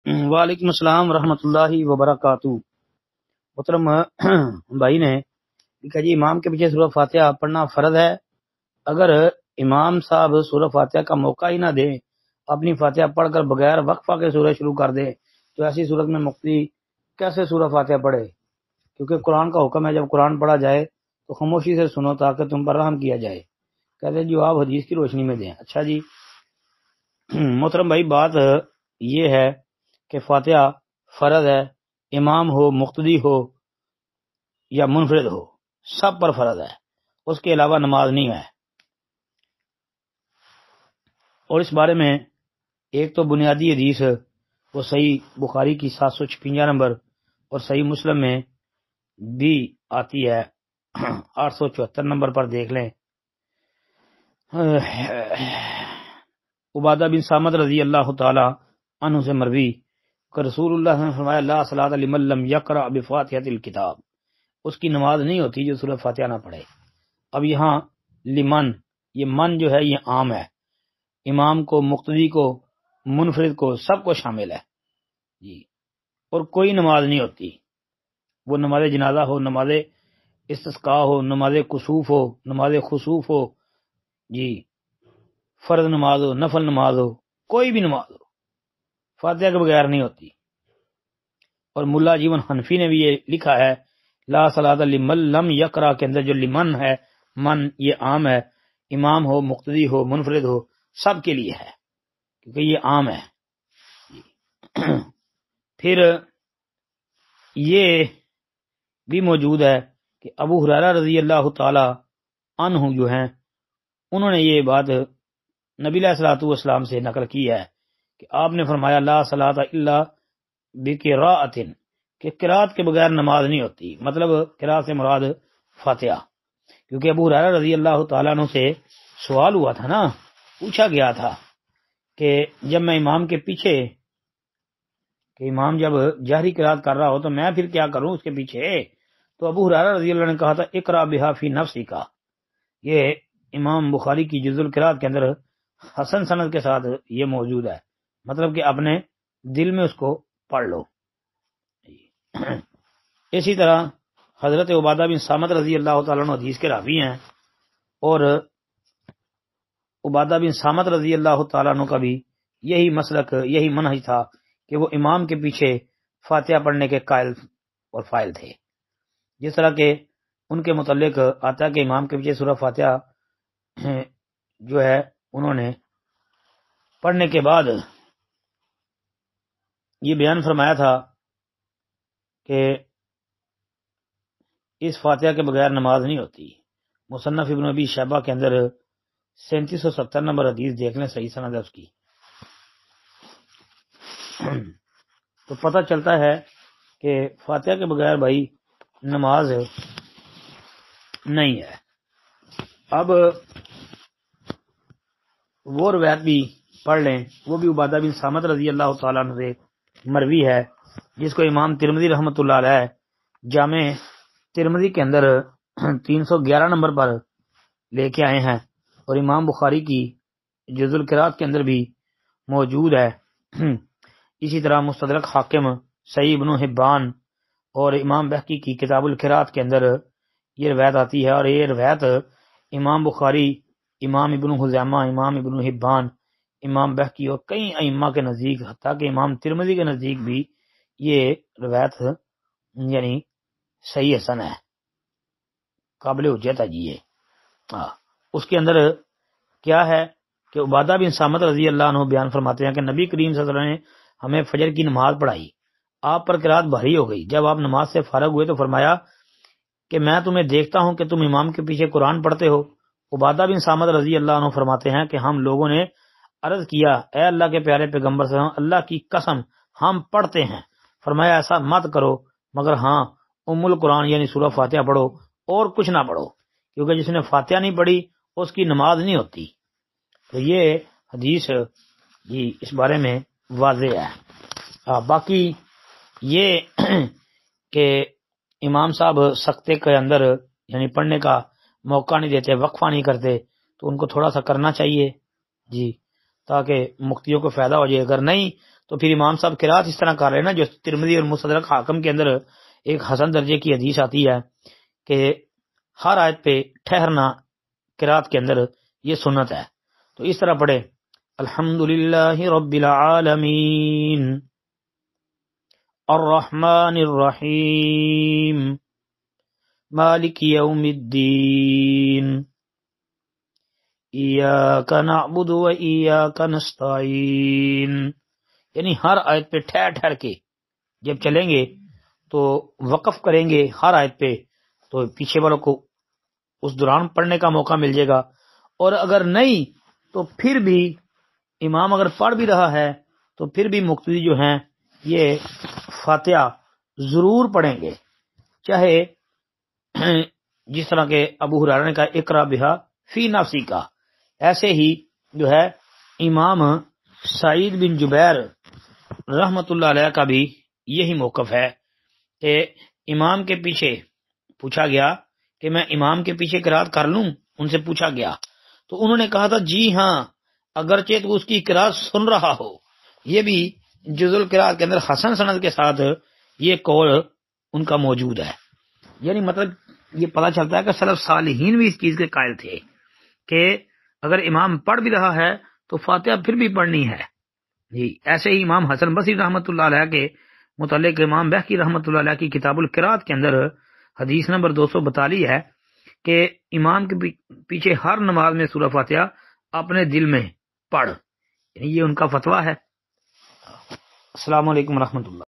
وعلیکم السلام ورحمۃ اللہ وبرکاتہ۔ محترم بھائی نے لکھا جی امام کے پیچھے سورہ فاتحہ پڑھنا فرض ہے؟ اگر امام صاحب سورہ فاتحہ کا موقع ہی نہ دیں، اپنی فاتحہ پڑھ کر بغیر وقفہ کے سورہ شروع کر دیں، تو ایسی صورت میں مقتدی کیسے سورہ فاتحہ پڑھے؟ کیونکہ قرآن کا حکم ہے جب قرآن پڑھا جائے تو خاموشی سے سنو تاکہ تم پر رحم کیا جائے۔ کہتے ہیں جواب حدیث کی روشنی میں دیں۔ اچھا جی محترم بھائی، بات یہ ہے کہ فاتحہ فرض ہے، امام ہو، مقتدی ہو یا منفرد ہو، سب پر فرض ہے، اس کے علاوہ نماز نہیں ہے۔ اور اس بارے میں ایک تو بنیادی حدیث وہ صحیح بخاری کی 756 نمبر اور صحیح مسلم میں بھی آتی ہے 874 نمبر پر، دیکھ لیں۔ عبادہ بن صامت رضی اللہ تعالی عنہ سے مروی کہ رسول اللہ صلی اللہ علیہ وسلم نے فرمایا لا صلاۃ لمن لم یقرأ بفاتحۃ الکتاب، اس کی نماز نہیں ہوتی جو سورہ فاتحہ نہ پڑھے۔ اب یہاں لمن، یہ من جو ہے یہ عام ہے، امام کو، مقتدی کو، منفرد کو، سب کو شامل ہے جی۔ اور کوئی نماز نہیں ہوتی، وہ نماز جنازہ ہو، نماز استسقاء ہو، نماز کسوف ہو، نماز خسوف ہو جی، فرض نماز ہو، نفل نماز ہو، کوئی بھی نماز ہو، فاتحہ کے بغیر نہیں ہوتی۔ اور ملا جیون حنفی نے بھی یہ لکھا ہے لا صلاۃ لمن لم یقرأ کے اندر جو لمن ہے، من یہ عام ہے، امام ہو، مقتدی ہو، منفرد ہو، سب کے لیے ہے کیونکہ یہ عام ہے۔ پھر یہ بھی موجود ہے کہ ابو ہریرہ رضی اللہ تعالی عنہ جو ہیں انہوں نے یہ بات نبی علیہ الصلوۃ والسلام سے نقل کی ہے کہ آپ نے فرمایا لا صلاۃ الا بقراءۃ، کہ قرات کے بغیر نماز نہیں ہوتی، مطلب قرات سے مراد فاتحہ، کیونکہ ابو ہریرہ رضی اللہ تعالیٰ عنہ سے سوال ہوا تھا نا، پوچھا گیا تھا کہ جب میں امام کے پیچھے، کہ امام جب جہری قرات کر رہا ہو تو میں پھر کیا کروں اس کے پیچھے؟ تو ابو ہریرہ رضی اللہ عنہ نے کہا تھا اقرا بہا فی نفسک، یہ امام بخاری کی جز القرات کے اندر حسن سند کے ساتھ یہ موجود ہے، مطلب کہ اپنے دل میں اس کو پڑھ لو۔ اسی طرح حضرت عبادہ بن صامت رضی اللہ تعالیٰ عنہ حدیث کے راوی ہیں، اور عبادہ بن صامت رضی اللہ تعالیٰ عنہ کا بھی یہی مسلک، یہی منہج تھا کہ وہ امام کے پیچھے فاتحہ پڑھنے کے قائل اور فائل تھے۔ جس طرح کہ ان کے متعلق آتا ہے کہ امام کے پیچھے سورہ فاتحہ جو ہے انہوں نے پڑھنے کے بعد یہ بیان فرمایا تھا کہ اس فاتحہ کے بغیر نماز نہیں ہوتی۔ مصنف ابن ابی شیبہ کے اندر 3770 نمبر حدیث دیکھ لیں، صحیح سند ہے اس کی۔ تو پتہ چلتا ہے کہ فاتحہ کے بغیر بھائی نماز نہیں ہے۔ اب وہ روایت بھی پڑھ لیں، وہ بھی عبادہ بن صامت رضی اللہ تعالیٰ عنہ سے مروی ہے، جس کو امام ترمذی رحمۃ اللہ علیہ جامع ترمذی کے اندر 311 نمبر پر لے کے آئے ہیں، اور امام بخاری کی جز القرات کے اندر بھی موجود ہے۔ اسی طرح مستدرک حاکم، صحیح ابن حبان اور امام بہقی کی کتاب القرات کے اندر یہ روایت آتی ہے، اور یہ روایت امام بخاری، امام ابن خزیمہ، امام ابن حبان، امام بہقی اور کئی ائمہ کے نزدیک، حتیٰ کہ امام ترمذی کے نزدیک بھی یہ روایت یعنی صحیح حسن ہے، قابل حجت ہے جی۔ اس کے اندر کیا ہے کہ عبادہ بن صامت رضی اللہ عنہ بیان فرماتے ہیں کہ نبی کریم صلی اللہ علیہ وسلم نے ہمیں فجر کی نماز پڑھائی، آپ پر قرات بھاری ہو گئی، جب آپ نماز سے فارغ ہوئے تو فرمایا کہ میں تمہیں دیکھتا ہوں کہ تم امام کے پیچھے قرآن پڑھتے ہو۔ عبادہ بن صامت رضی اللہ عنہ فرماتے ہیں کہ ہم لوگوں نے عرض کیا اے اللہ کے پیارے پیغمبر صلی اللہ علیہ وسلم، اللہ کی قسم ہم پڑھتے ہیں۔ فرمایا ایسا مت کرو، مگر ہاں ام القرآن یعنی سورہ فاتحہ پڑھو اور کچھ نہ پڑھو، کیونکہ جس نے فاتحہ نہیں پڑھی اس کی نماز نہیں ہوتی۔ تو یہ حدیث جی اس بارے میں واضح ہے۔ باقی یہ کہ امام صاحب سکتے کے اندر یعنی پڑھنے کا موقع نہیں دیتے، وقفہ نہیں کرتے، تو ان کو تھوڑا سا کرنا چاہیے جی، تاکہ مقتدیوں کو فائدہ ہو جائے۔ اگر نہیں تو پھر امام صاحب قرات اس طرح کر رہے ہیں نا جو ترمذی اور مستدرک حاکم کے اندر ایک حسن درجے کی حدیث آتی ہے کہ ہر آیت پہ ٹھہرنا قرات کے اندر یہ سنت ہے. تو اس طرح پڑھے الحمدللہ رب العالمین الرحمن الرحیم مالک یوم الدین ایاک نعبد و ایاک نستعین. یعنی ہر آیت پہ ٹھہر ٹھہر کے جب چلیں گے تو وقف کریں گے ہر آیت پہ تو پیچھے والوں کو اس دوران پڑھنے کا موقع مل جائے گا. اور اگر نہیں تو پھر بھی امام اگر پڑھ بھی رہا ہے تو پھر بھی مقتدی جو ہیں یہ فاتحہ ضرور پڑھیں گے، چاہے جس طرح کے ابو ہریرہ نے کہا اقرا بہا فی نفسی کا، ایسے ہی جو ہے امام سعید بن جبیر رحمت اللہ علیہ کا بھی یہی موقف ہے کہ امام کے پیچھے پوچھا گیا کہ میں امام کے پیچھے قرات کر لوں، ان سے پوچھا گیا تو انہوں نے کہا تھا جی ہاں اگرچہ تو اس کی قرات سن رہا ہو. یہ بھی جزء القرات کے اندر حسن سند کے ساتھ یہ قول ان کا موجود ہے. یعنی مطلب یہ پتہ چلتا ہے کہ سلف صالحین بھی اس چیز کے قائل تھے کہ اگر امام پڑھ بھی رہا ہے تو فاتحہ پھر بھی پڑھنی ہے. جی ایسے ہی امام حسن بصری رحمۃ اللہ علیہ کے متعلق امام بہقی رحمۃ اللہ علیہ کی کتاب القرات کے اندر حدیث نمبر 242 ہے کہ امام کے پیچھے ہر نماز میں سورہ فاتحہ اپنے دل میں پڑھ. یہ ان کا فتویٰ ہے. السلام علیکم ورحمۃ اللہ.